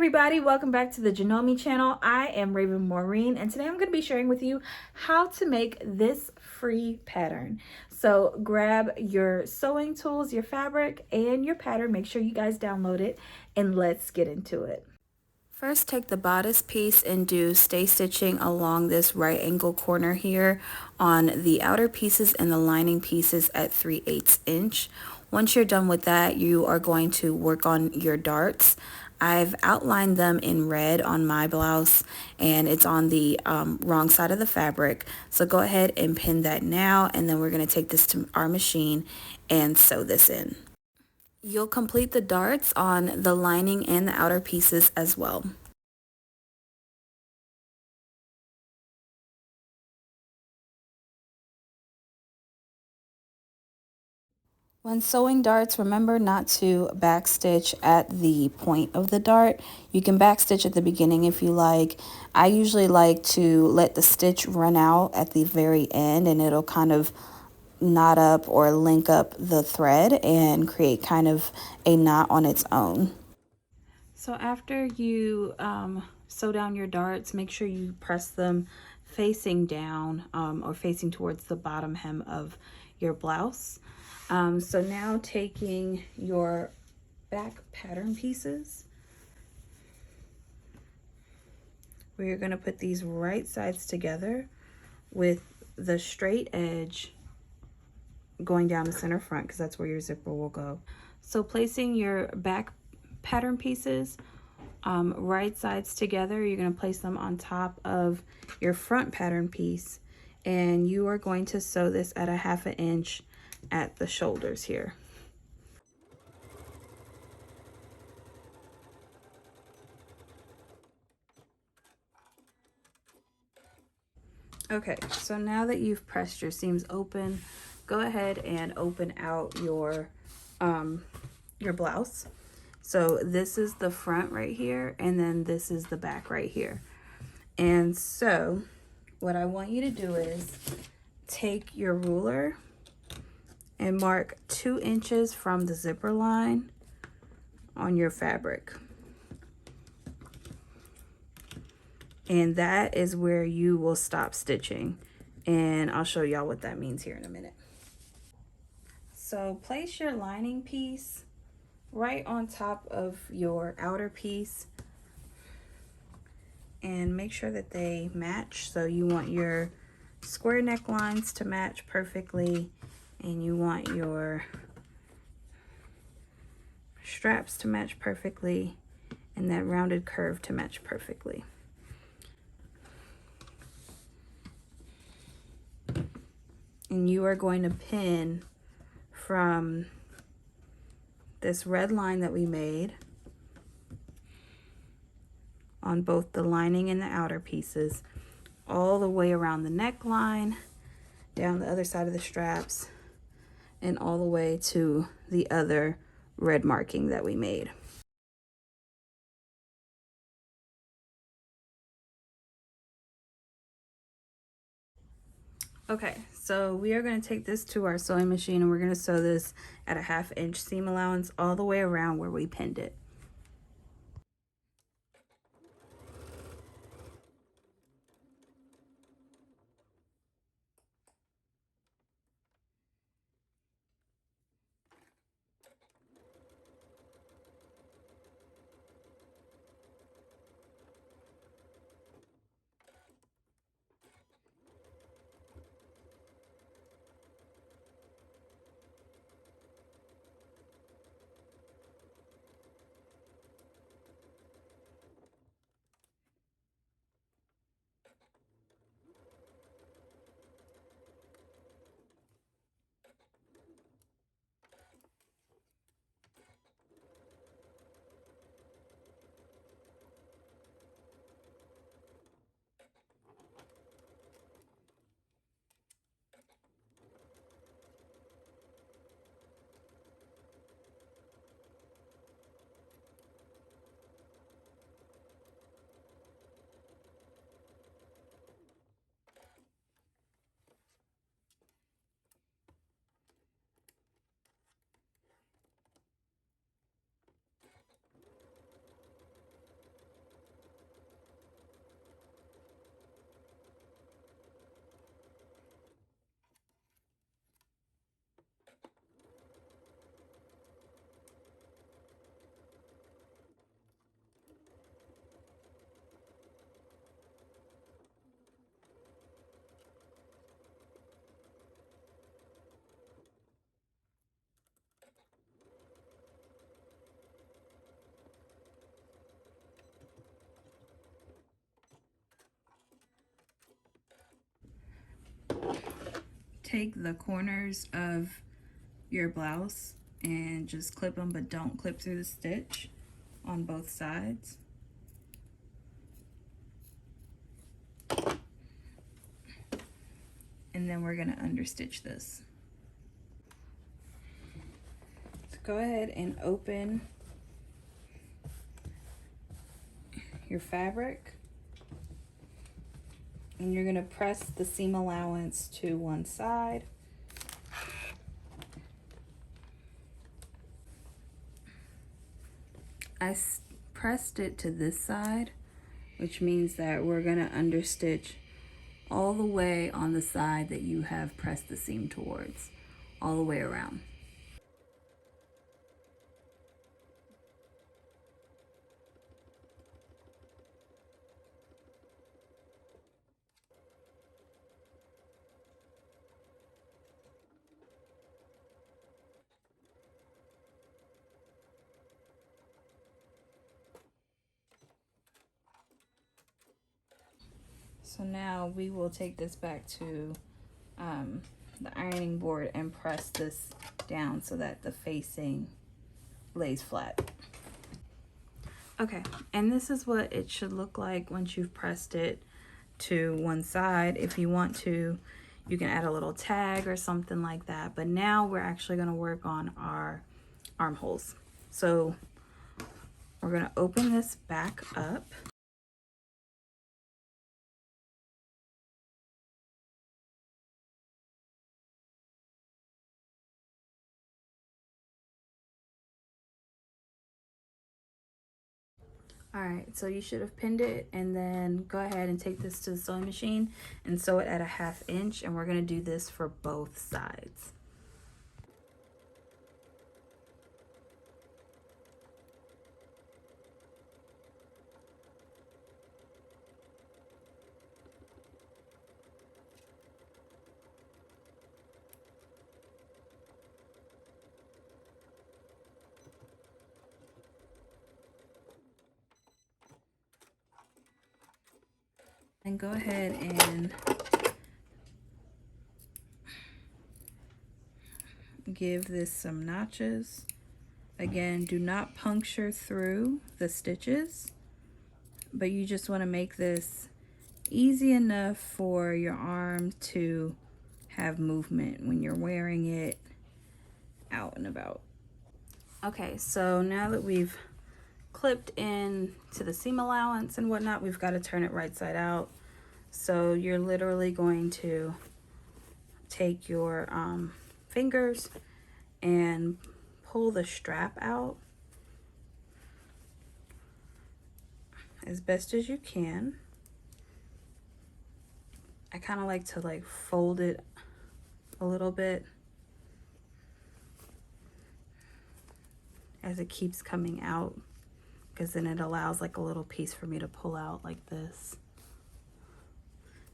everybody, welcome back to the Janome channel. I am Raven Maureen, and today I'm going to be sharing with you how to make this free pattern. So grab your sewing tools, your fabric, and your pattern. Make sure you guys download it, and let's get into it. First, take the bodice piece and do stay stitching along this right angle corner here on the outer pieces and the lining pieces at 3/8 inch. Once you're done with that, you are going to work on your darts. I've outlined them in red on my blouse, and it's on the wrong side of the fabric. So go ahead and pin that now, and then we're going to take this to our machine and sew this in. You'll complete the darts on the lining and the outer pieces as well. When sewing darts, remember not to backstitch at the point of the dart. You can backstitch at the beginning if you like. I usually like to let the stitch run out at the very end, and it'll kind of knot up or link up the thread and create kind of a knot on its own. So after you sew down your darts, make sure you press them facing down or facing towards the bottom hem of your blouse. So now taking your back pattern pieces, we're going to put these right sides together with the straight edge going down the center front, because that's where your zipper will go. So placing your back pattern pieces right sides together, you're going to place them on top of your front pattern piece, and you are going to sew this at 1/2 inch at the shoulders here. Okay, so now that you've pressed your seams open, go ahead and open out your blouse. So this is the front right here, and then this is the back right here. And so what I want you to do is take your ruler and mark 2 inches from the zipper line on your fabric. And that is where you will stop stitching. And I'll show y'all what that means here in a minute. So place your lining piece right on top of your outer piece and make sure that they match. So you want your square necklines to match perfectly, and you want your straps to match perfectly, and that rounded curve to match perfectly. And you are going to pin from this red line that we made on both the lining and the outer pieces all the way around the neckline, down the other side of the straps, and all the way to the other red marking that we made. Okay, so we are going to take this to our sewing machine, and we're going to sew this at 1/2 inch seam allowance all the way around where we pinned it. take the corners of your blouse and just clip them, but don't clip through the stitch on both sides. And then we're gonna understitch this. So go ahead and open your fabric, and you're gonna press the seam allowance to one side. I pressed it to this side, which means that we're gonna understitch all the way on the side that you have pressed the seam towards, all the way around. So now we will take this back to the ironing board and press this down so that the facing lays flat. Okay, and this is what it should look like once you've pressed it to one side. If you want to, you can add a little tag or something like that. But now we're actually gonna work on our armholes. So we're gonna open this back up. All right, so you should have pinned it, and then go ahead and take this to the sewing machine and sew it at a 1/2 inch, and we're gonna do this for both sides. And go ahead and give this some notches. Again, do not puncture through the stitches, but you just want to make this easy enough for your arm to have movement when you're wearing it out and about. Okay, so now that we've clipped in to the seam allowance and whatnot, we've got to turn it right side out. So you're literally going to take your fingers and pull the strap out as best as you can. I kind of like to fold it a little bit as it keeps coming out, because then it allows like a little piece for me to pull out like this,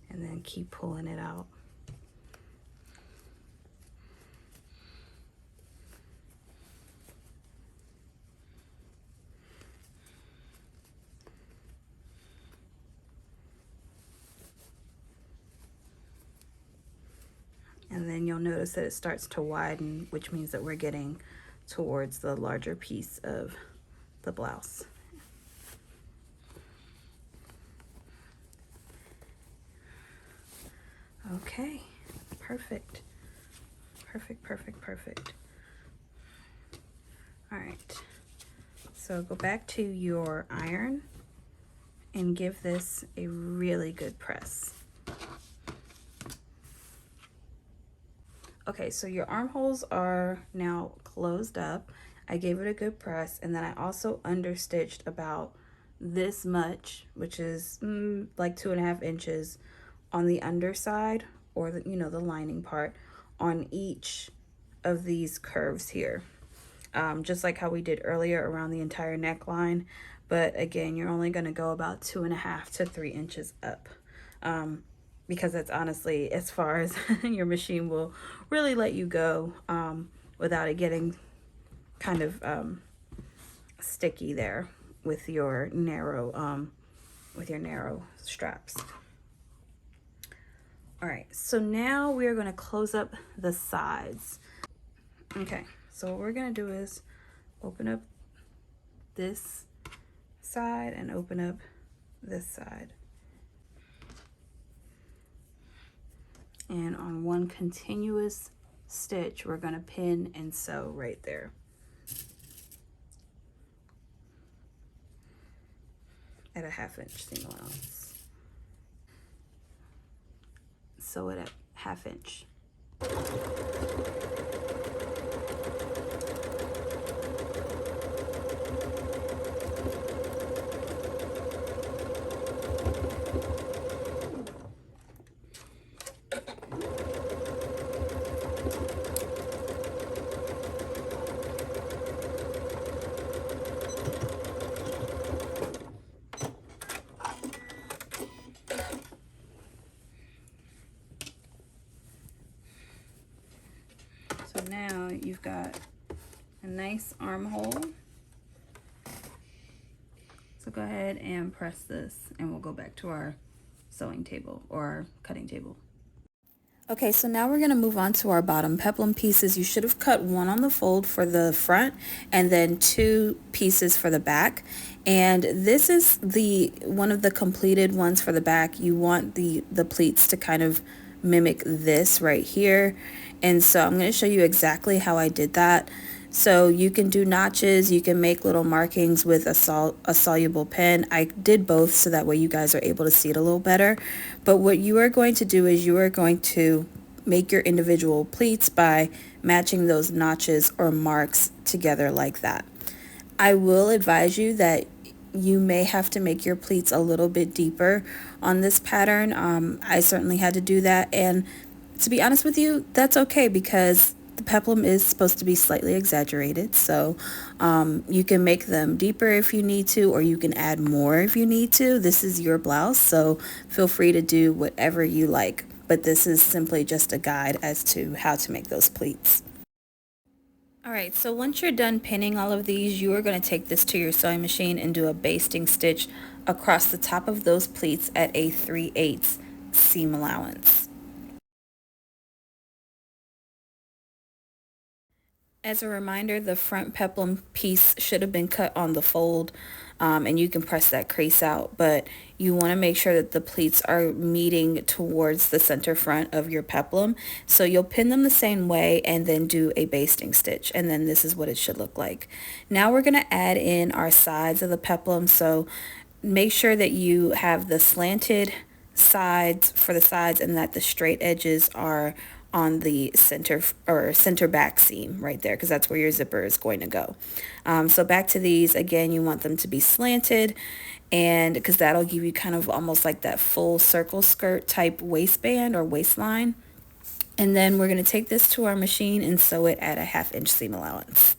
and then keep pulling it out. And then you'll notice that it starts to widen, which means that we're getting towards the larger piece of the blouse. Okay, perfect. Perfect, perfect, perfect. All right, so go back to your iron and give this a really good press. Okay, so your armholes are now closed up. I gave it a good press, and then I also understitched about this much, which is like 2.5 inches on the underside, or the, the lining part, on each of these curves here. Just like how we did earlier around the entire neckline, but again, you're only gonna go about 2.5 to 3 inches up. Because that's honestly as far as your machine will really let you go without it getting kind of sticky there with your narrow straps. All right, so now we are going to close up the sides. Okay, so what we're going to do is open up this side and open up this side. And on one continuous stitch, we're going to pin and sew right there. At a 1/2 inch seam allowance. Sew it at 1/2 inch. So now you've got a nice armhole. So go ahead and press this and we'll go back to our sewing table or our cutting table. Okay, so now we're going to move on to our bottom peplum pieces. You should have cut one on the fold for the front and then 2 pieces for the back. And this is the one of the completed ones for the back. You want the pleats to kind of mimic this right here. And so I'm going to show you exactly how I did that. So you can do notches, you can make little markings with a soluble pen. I did both so that way you guys are able to see it a little better. But what you are going to do is you are going to make your individual pleats by matching those notches or marks together like that. I will advise you that you may have to make your pleats a little bit deeper on this pattern. I certainly had to do that, and to be honest with you, that's okay because the peplum is supposed to be slightly exaggerated, so you can make them deeper if you need to, or you can add more if you need to. This is your blouse, so feel free to do whatever you like, but this is simply just a guide as to how to make those pleats. Alright, so once you're done pinning all of these, you are going to take this to your sewing machine and do a basting stitch across the top of those pleats at a 3/8 seam allowance. As a reminder, the front peplum piece should have been cut on the fold, and you can press that crease out, but you want to make sure that the pleats are meeting towards the center front of your peplum. So you'll pin them the same way and then do a basting stitch, and then this is what it should look like. Now we're going to add in our sides of the peplum, so make sure that you have the slanted sides for the sides and that the straight edges are on the center or center back seam right there, because that's where your zipper is going to go. So back to these again, you want them to be slanted, and because that'll give you kind of almost like that full circle skirt type waistband or waistline. And then we're going to take this to our machine and sew it at a 1/2 inch seam allowance.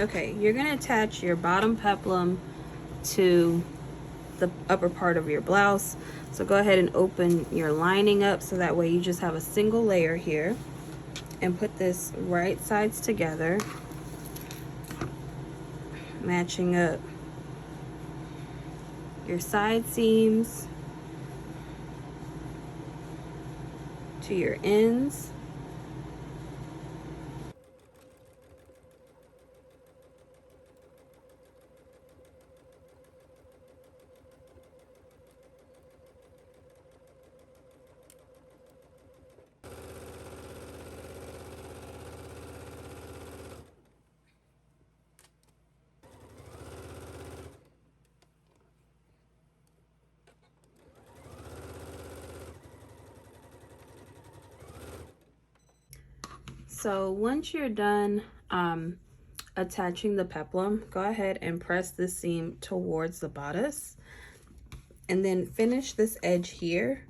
Okay, you're going to attach your bottom peplum to the upper part of your blouse. So go ahead and open your lining up so that way you just have a single layer here, and put this right sides together, matching up your side seams to your ends. So once you're done attaching the peplum, go ahead and press the seam towards the bodice, and then finish this edge here.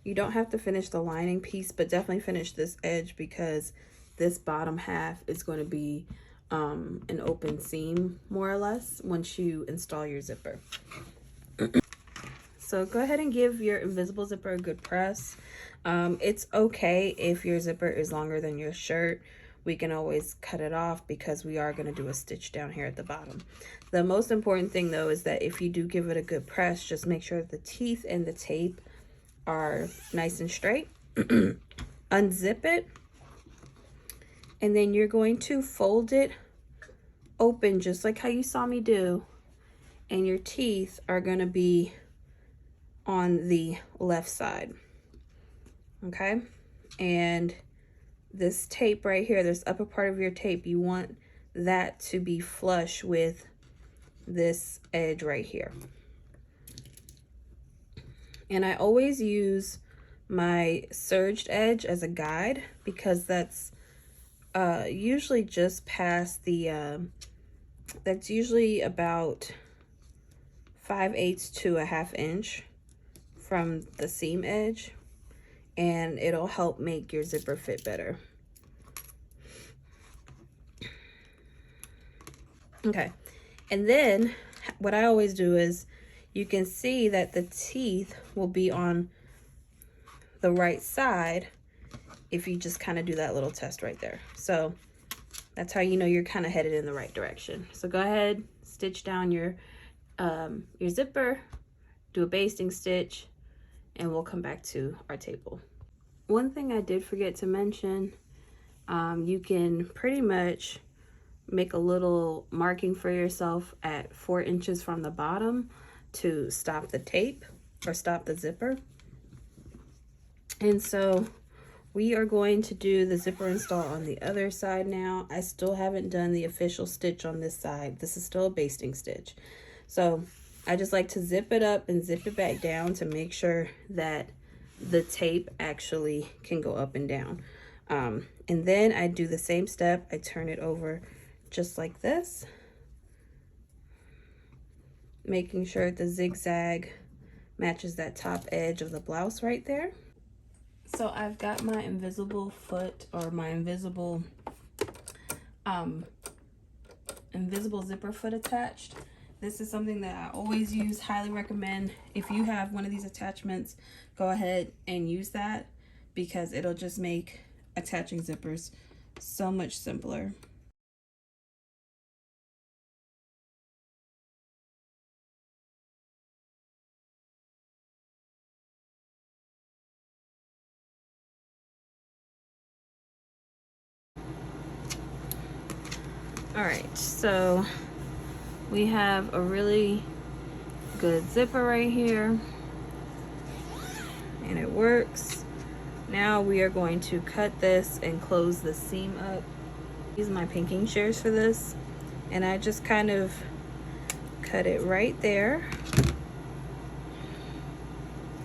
You don't have to finish the lining piece, but definitely finish this edge because this bottom half is going to be an open seam more or less once you install your zipper. So go ahead and give your invisible zipper a good press. It's okay if your zipper is longer than your shirt. We can always cut it off because we are going to do a stitch down here at the bottom. The most important thing though is that if you do give it a good press, just make sure that the teeth and the tape are nice and straight. Unzip it, and then you're going to fold it open just like how you saw me do, and your teeth are going to be on the left side. Okay, and this tape right here, this upper part of your tape, you want that to be flush with this edge right here. And I always use my serged edge as a guide because that's usually just past the that's usually about 5/8 to a 1/2 inch from the seam edge, and it'll help make your zipper fit better. Okay, and then what I always do is, you can see that the teeth will be on the right side if you just kind of do that little test right there. So that's how you know you're kind of headed in the right direction. So go ahead, stitch down your zipper, do a basting stitch, and we'll come back to our table. One thing I did forget to mention, you can pretty much make a little marking for yourself at 4 inches from the bottom to stop the tape or stop the zipper. And so we are going to do the zipper install on the other side now. I still haven't done the official stitch on this side. This is still a basting stitch. So I just like to zip it up and zip it back down to make sure that the tape actually can go up and down. And then I do the same step. I turn it over just like this, making sure the zigzag matches that top edge of the blouse right there. So I've got my invisible foot, or my invisible zipper foot attached. This is something that I always use, highly recommend. If you have one of these attachments, go ahead and use that because it'll just make attaching zippers so much simpler. All right, so we have a really good zipper right here, and it works. Now we are going to cut this and close the seam up. Use my pinking shears for this, and I just kind of cut it right there,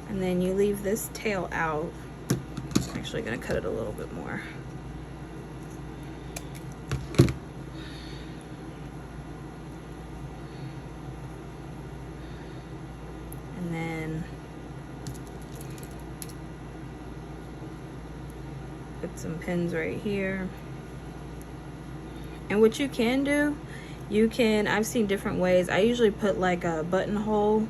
and then you leave this tail out. I'm actually going to cut it a little bit more. And then put some pins right here. And what you can do, I've seen different ways. I usually put like a buttonhole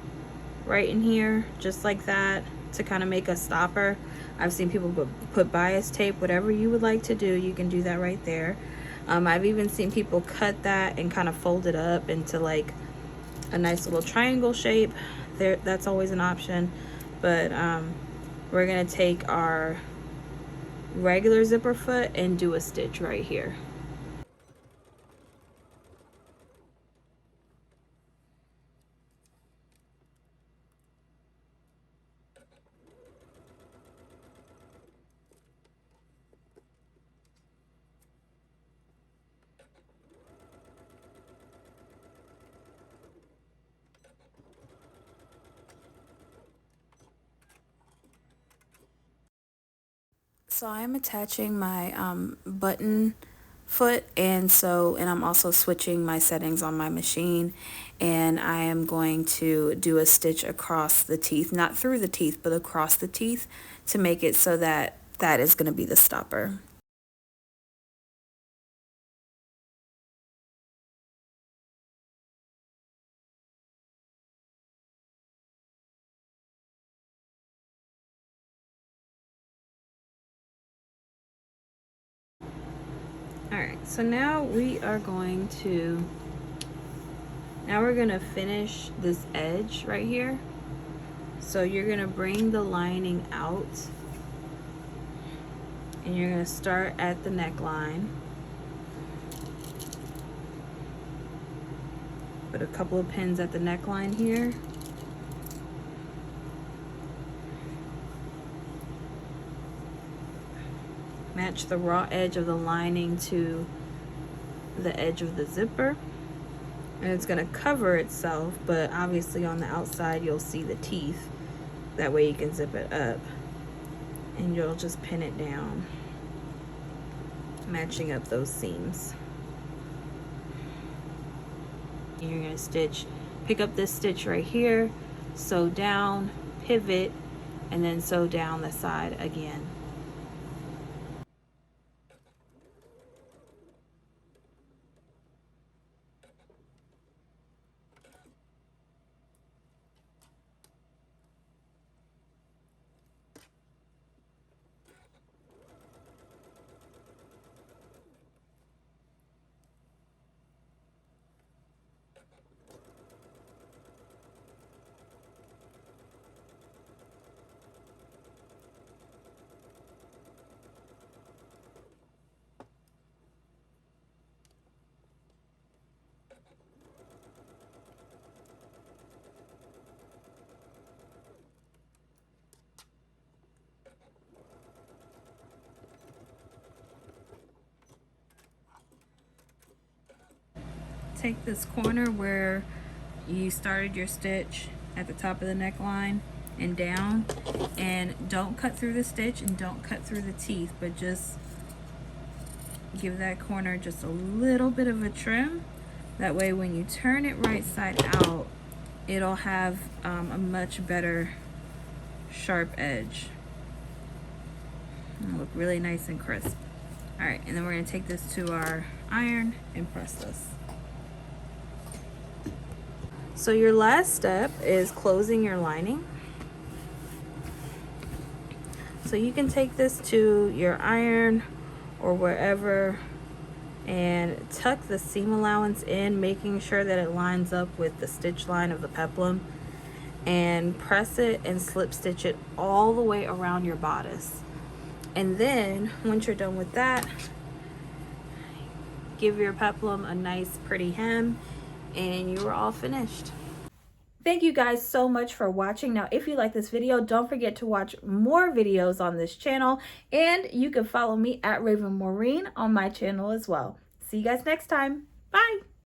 right in here, just like that, to kind of make a stopper. I've seen people put bias tape. Whatever you would like to do, you can do that right there. I've even seen people cut that and kind of fold it up into like a nice little triangle shape. That's always an option. But we're gonna take our regular zipper foot and do a stitch right here. So I'm attaching my button foot, and I'm also switching my settings on my machine, and I am going to do a stitch across the teeth, not through the teeth, but across the teeth, to make it so that that is going to be the stopper. All right, so now we're going to finish this edge right here. So you're gonna bring the lining out and you're gonna start at the neckline. Put a couple of pins at the neckline here. Match the raw edge of the lining to the edge of the zipper. And it's gonna cover itself, but obviously on the outside you'll see the teeth. That way you can zip it up. And you'll just pin it down, matching up those seams. And you're gonna stitch, pick up this stitch right here, sew down, pivot, and then sew down the side again. Take this corner where you started your stitch at the top of the neckline and down, and don't cut through the stitch and don't cut through the teeth, but just give that corner just a little bit of a trim. That way when you turn it right side out, it'll have a much better sharp edge. It'll look really nice and crisp. All right, and then we're gonna take this to our iron and press this. So your last step is closing your lining. So you can take this to your iron or wherever and tuck the seam allowance in, making sure that it lines up with the stitch line of the peplum, and press it and slip stitch it all the way around your bodice. And then once you're done with that, give your peplum a nice pretty hem, and you are all finished. Thank you guys so much for watching. Now, if you like this video, don't forget to watch more videos on this channel, and you can follow me at Raven Maureen on my channel as well. See you guys next time. Bye.